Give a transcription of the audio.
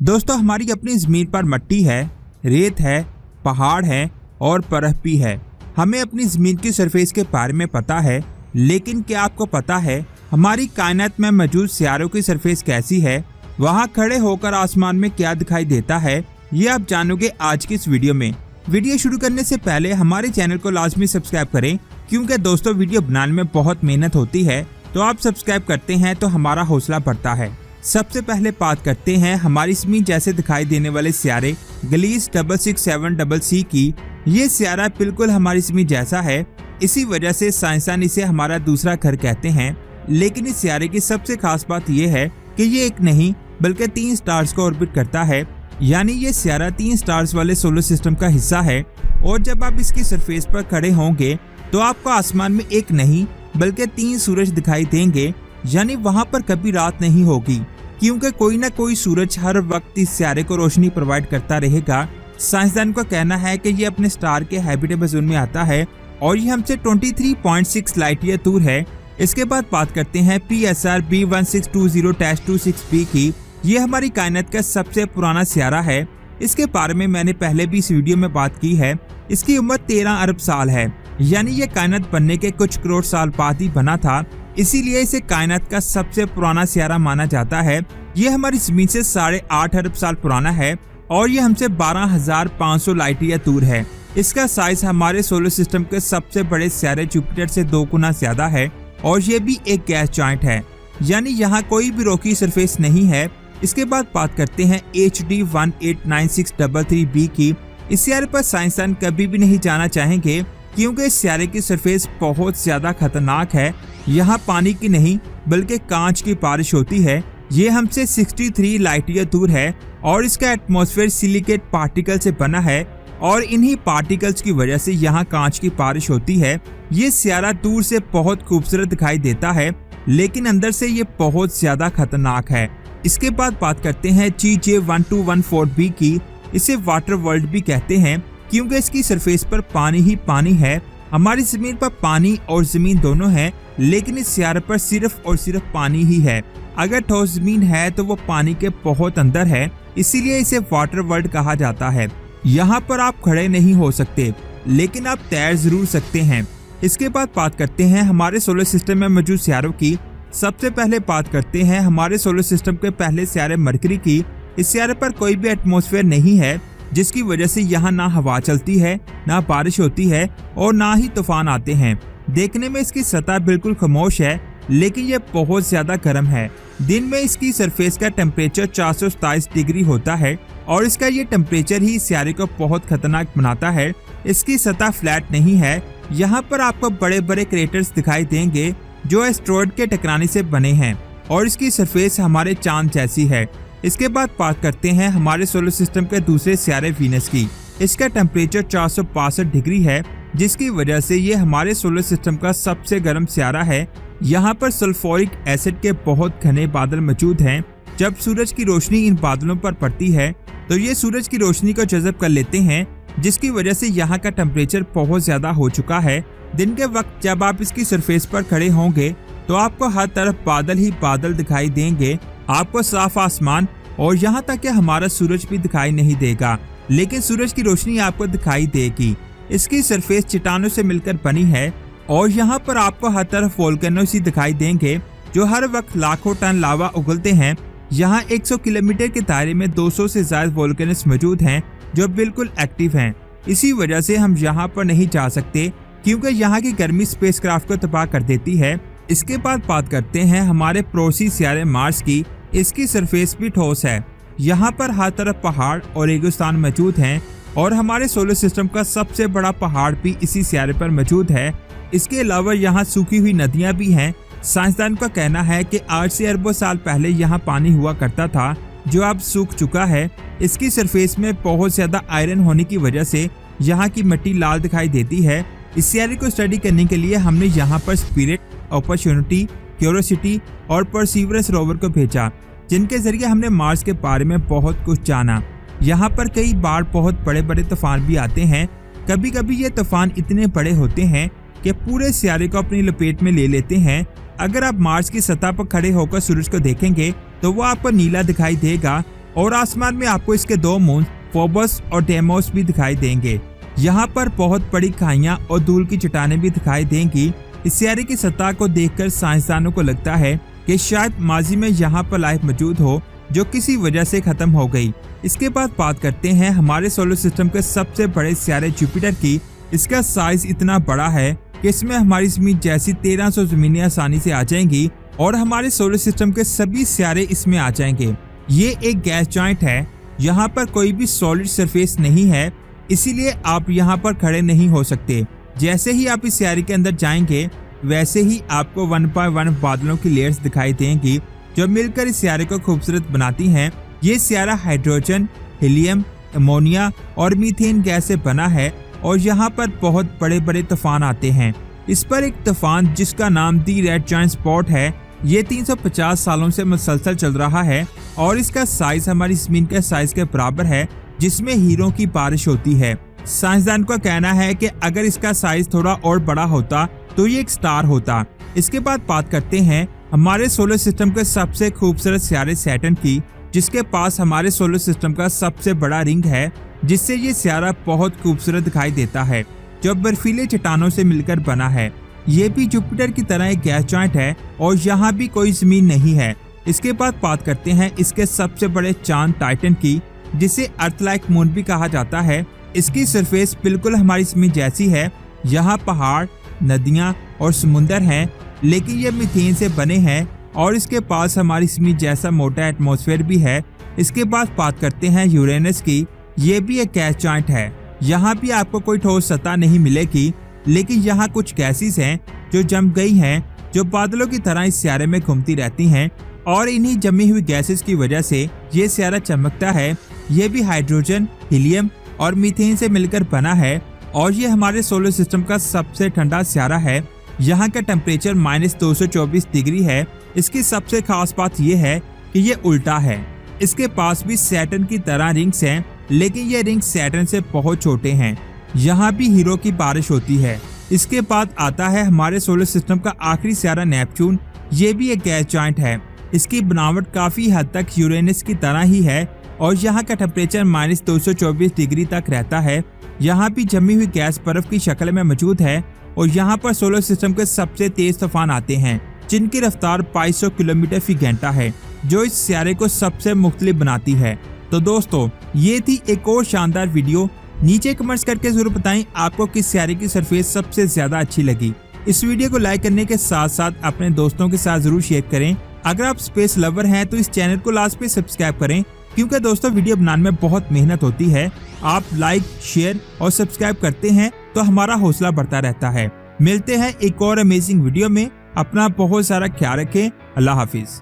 दोस्तों, हमारी अपनी जमीन पर मिट्टी है, रेत है, पहाड़ है और बर्फ भी है। हमें अपनी जमीन की सरफेस के बारे में पता है, लेकिन क्या आपको पता है हमारी कायनात में मौजूद सियारों की सरफेस कैसी है? वहां खड़े होकर आसमान में क्या दिखाई देता है, ये आप जानोगे आज की इस वीडियो में। वीडियो शुरू करने से पहले हमारे चैनल को लाजमी सब्सक्राइब करें, क्योंकि दोस्तों वीडियो बनाने में बहुत मेहनत होती है, तो आप सब्सक्राइब करते हैं तो हमारा हौसला बढ़ता है। सबसे पहले बात करते हैं हमारी जमीन जैसे दिखाई देने वाले सियारे गलीस 667CC की। ये सियारा बिल्कुल हमारी जमीन जैसा है, इसी वजह से साइंसदान इसे हमारा दूसरा घर कहते हैं। लेकिन इस सियारे की सबसे खास बात यह है कि ये एक नहीं बल्कि 3 स्टार्स को ऑर्बिट करता है, यानी ये सियारा 3 स्टार्स वाले सोलर सिस्टम का हिस्सा है। और जब आप इसकी सरफेस पर खड़े होंगे तो आपको आसमान में एक नहीं बल्कि 3 सूरज दिखाई देंगे, यानी वहाँ पर कभी रात नहीं होगी, क्योंकि कोई ना कोई सूरज हर वक्त इस सियारे को रोशनी प्रोवाइड करता रहेगा। साइंसदान का कहना है कि ये अपने स्टार के हैबिटेबल जोन में आता है और ये हमसे 23.6 लाइट ईयर दूर है। इसके बाद बात करते हैं PSR B1620-26b की। ये हमारी कायनात का सबसे पुराना सियारा है। इसके बारे में मैंने पहले भी इस वीडियो में बात की है। इसकी उम्र 13 अरब साल है, यानी ये कायनात बनने के कुछ करोड़ साल बाद ही बना था, इसीलिए इसे कायनात का सबसे पुराना सियारा माना जाता है। ये हमारी जमीन से 8.5 अरब साल पुराना है और ये हमसे 12,500 लाइट ईयर दूर है। इसका साइज हमारे सोलर सिस्टम के सबसे बड़े सियारे जुपिटर से 2 गुना ज्यादा है और ये भी एक गैस जॉइंट है, यानी यहाँ कोई भी रोकी सरफेस नहीं है। इसके बाद बात करते हैं HD 189633b की। इस सियारे पर साइंसदान कभी भी नहीं जाना चाहेंगे, क्योंकि इस सियारे की सरफेस बहुत ज्यादा खतरनाक है। यहाँ पानी की नहीं बल्कि कांच की बारिश होती है। ये हमसे 63 लाइट ईयर दूर है और इसका एटमॉस्फेयर सिलिकेट पार्टिकल से बना है और इन्हीं पार्टिकल्स की वजह से यहाँ कांच की बारिश होती है। ये सियारा दूर से बहुत खूबसूरत दिखाई देता है, लेकिन अंदर से ये बहुत ज्यादा खतरनाक है। इसके बाद बात करते हैं GJ1214b की। इसे वाटर वर्ल्ड भी कहते हैं, क्योंकि इसकी सरफेस पर पानी ही पानी है। हमारी जमीन पर पानी और जमीन दोनों है, लेकिन इस सियारे पर सिर्फ और सिर्फ पानी ही है। अगर ठोस जमीन है तो वो पानी के बहुत अंदर है, इसीलिए इसे वाटर वर्ल्ड कहा जाता है। यहाँ पर आप खड़े नहीं हो सकते, लेकिन आप तैर जरूर सकते हैं। इसके बाद बात करते हैं हमारे सोलर सिस्टम में मौजूद सियारों की। सबसे पहले बात करते हैं हमारे सोलर सिस्टम के पहले सियारे मरकरी की। इस सियारे पर कोई भी एटमॉस्फेयर नहीं है, जिसकी वजह से यहाँ ना हवा चलती है, ना बारिश होती है और ना ही तूफान आते हैं। देखने में इसकी सतह बिल्कुल खामोश है, लेकिन यह बहुत ज्यादा गर्म है। दिन में इसकी सरफेस का टेम्परेचर 427 डिग्री होता है और इसका ये टेम्परेचर ही इस सियारे को बहुत खतरनाक बनाता है। इसकी सतह फ्लैट नहीं है। यहाँ पर आपको बड़े बड़े क्रेटर्स दिखाई देंगे जो एस्टेरॉयड के टकराने से बने हैं और इसकी सरफेस हमारे चांद जैसी है। इसके बाद बात करते हैं हमारे सोलर सिस्टम के दूसरे सियारे वीनस की। इसका टेम्परेचर 462 डिग्री है, जिसकी वजह से ये हमारे सोलर सिस्टम का सबसे गर्म सियारा है। यहाँ पर सल्फ्यूरिक एसिड के बहुत घने बादल मौजूद हैं। जब सूरज की रोशनी इन बादलों पर पड़ती है तो ये सूरज की रोशनी को जज़ब कर लेते हैं, जिसकी वजह से यहाँ का टेम्परेचर बहुत ज्यादा हो चुका है। दिन के वक्त जब आप इसकी सरफेस पर खड़े होंगे तो आपको हर तरफ बादल ही बादल दिखाई देंगे। आपको साफ आसमान और यहाँ तक कि हमारा सूरज भी दिखाई नहीं देगा, लेकिन सूरज की रोशनी आपको दिखाई देगी। इसकी सरफेस चट्टानों से मिलकर बनी है और यहाँ पर आपको हर तरफ वोल्केनोस ही दिखाई देंगे, जो हर वक्त लाखों टन लावा उगलते हैं। यहाँ 100 किलोमीटर के दायरे में 200 से ज्यादा वोल्केनोस मौजूद हैं, जो बिल्कुल एक्टिव हैं। इसी वजह से हम यहाँ पर नहीं जा सकते, क्योंकि यहाँ की गर्मी स्पेसक्राफ्ट को तबाह कर देती है। इसके बाद बात करते हैं हमारे पड़ोसी सियारे मार्स की। इसकी सरफेस भी ठोस है। यहाँ पर हर तरफ पहाड़ और रेगिस्तान मौजूद हैं और हमारे सोलर सिस्टम का सबसे बड़ा पहाड़ भी इसी सियारे पर मौजूद है। इसके अलावा यहाँ सूखी हुई नदियाँ भी हैं। साइंसदान का कहना है कि 8 से अरबों साल पहले यहाँ पानी हुआ करता था, जो अब सूख चुका है। इसकी सरफेस में बहुत ज्यादा आयरन होने की वजह से यहाँ की मिट्टी लाल दिखाई देती है। इस सियारे को स्टडी करने के लिए हमने यहाँ पर स्पिरिट, अपॉर्चुनिटी, क्यूरियोसिटी और परसीवरेंस रोवर को भेजा, जिनके जरिए हमने मार्स के बारे में बहुत कुछ जाना। यहाँ पर कई बार बहुत बड़े बड़े तूफान भी आते हैं। कभी कभी ये तूफान इतने बड़े होते हैं कि पूरे सियारे को अपनी लपेट में ले लेते हैं। अगर आप मार्स की सतह पर खड़े होकर सूरज को देखेंगे तो वो आपको नीला दिखाई देगा, और आसमान में आपको इसके 2 मून फोबस और डेमोस भी दिखाई देंगे। यहाँ पर बहुत बड़ी खाइयां और धूल की चट्टानें भी दिखाई देंगी। इस सियारे की सतह को देखकर साइंसदानों को लगता है कि शायद माजी में यहाँ पर लाइफ मौजूद हो जो किसी वजह से खत्म हो गई। इसके बाद बात करते हैं हमारे सोलर सिस्टम के सबसे बड़े सियारे जुपिटर की। इसका साइज इतना बड़ा है कि इसमें हमारी ज़मीन जैसी 1300 ज़मीनें आसानी से आ जाएंगी और हमारे सोलर सिस्टम के सभी सियारे इसमें आ जाएंगे। ये एक गैस जॉइंट है, यहाँ पर कोई भी सॉलिड सरफेस नहीं है, इसीलिए आप यहाँ पर खड़े नहीं हो सकते। जैसे ही आप इस सियारे के अंदर जाएंगे वैसे ही आपको 1/1 बादलों की लेयर्स दिखाई देंगी जो मिलकर इस सियारे को खूबसूरत बनाती हैं। ये सियारा हाइड्रोजन, हीलियम, अमोनिया और मीथेन गैस से बना है और यहाँ पर बहुत बड़े बड़े तूफान आते हैं। इस पर एक तूफान जिसका नाम दी रेड जायंट स्पॉट है, ये 350 सालों से मुसलसल चल रहा है और इसका साइज हमारी ज़मीन के साइज के बराबर है जिसमें हीरों की बारिश होती है। साइंसदान का कहना है कि अगर इसका साइज थोड़ा और बड़ा होता तो ये एक स्टार होता। इसके बाद बात करते हैं हमारे सोलर सिस्टम के सबसे खूबसूरत सियारे सैटर्न की, जिसके पास हमारे सोलर सिस्टम का सबसे बड़ा रिंग है जिससे ये सियारा बहुत खूबसूरत दिखाई देता है जो बर्फीले चट्टानों से मिलकर बना है। ये भी जुपिटर की तरह एक गैस जॉइंट है और यहाँ भी कोई जमीन नहीं है। इसके बाद बात करते हैं इसके सबसे बड़े चांद टाइटन की, जिसे अर्थ लाइक मून भी कहा जाता है। इसकी सरफेस बिल्कुल हमारी जमीन जैसी है। यहाँ पहाड़, नदियाँ और समुंदर हैं, लेकिन ये मीथेन से बने हैं और इसके पास हमारी जमीन जैसा मोटा एटमॉस्फेयर भी है। इसके बाद बात करते हैं यूरेनस की। ये भी एक गैस जॉइंट है। यहाँ भी आपको कोई ठोस सतह नहीं मिलेगी, लेकिन यहाँ कुछ गैसेस हैं जो जम गई हैं, जो बादलों की तरह इस सियारे में घूमती रहती हैं और इन्हीं जमी हुई गैसेस की वजह से ये सियारा चमकता है। ये भी हाइड्रोजन, हीलियम और मीथेन से मिलकर बना है और ये हमारे सोलर सिस्टम का सबसे ठंडा सियारा है। यहाँ का टेम्परेचर -224 डिग्री है। इसकी सबसे खास बात यह है कि ये उल्टा है। इसके पास भी सैटर्न की तरह रिंग्स हैं, लेकिन ये रिंग्स सैटर्न से बहुत छोटे हैं। यहाँ भी हीरो की बारिश होती है। इसके बाद आता है हमारे सोलर सिस्टम का आखिरी सियारा नेपच्यून। ये भी एक गैस जॉइंट है। इसकी बनावट काफी हद तक यूरेनस की तरह ही है और यहाँ का टेम्परेचर -224 डिग्री तक रहता है। यहाँ भी जमी हुई गैस बर्फ की शक्ल में मौजूद है और यहाँ पर सोलर सिस्टम के सबसे तेज तूफान आते हैं जिनकी रफ्तार 2200 किलोमीटर फी घंटा है, जो इस सियारे को सबसे मुख्तलिफ बनाती है। तो दोस्तों, ये थी एक और शानदार वीडियो। नीचे कमेंट्स करके जरूर बताएं आपको किस सियारे की सरफेस सबसे ज्यादा अच्छी लगी। इस वीडियो को लाइक करने के साथ साथ अपने दोस्तों के साथ जरूर शेयर करें। अगर आप स्पेस लवर हैं तो इस चैनल को लास्ट पे सब्सक्राइब करें, क्योंकि दोस्तों वीडियो बनाने में बहुत मेहनत होती है। आप लाइक, शेयर और सब्सक्राइब करते हैं तो हमारा हौसला बढ़ता रहता है। मिलते हैं एक और अमेजिंग वीडियो में। अपना बहुत सारा ख्याल रखें। अल्लाह हाफिज।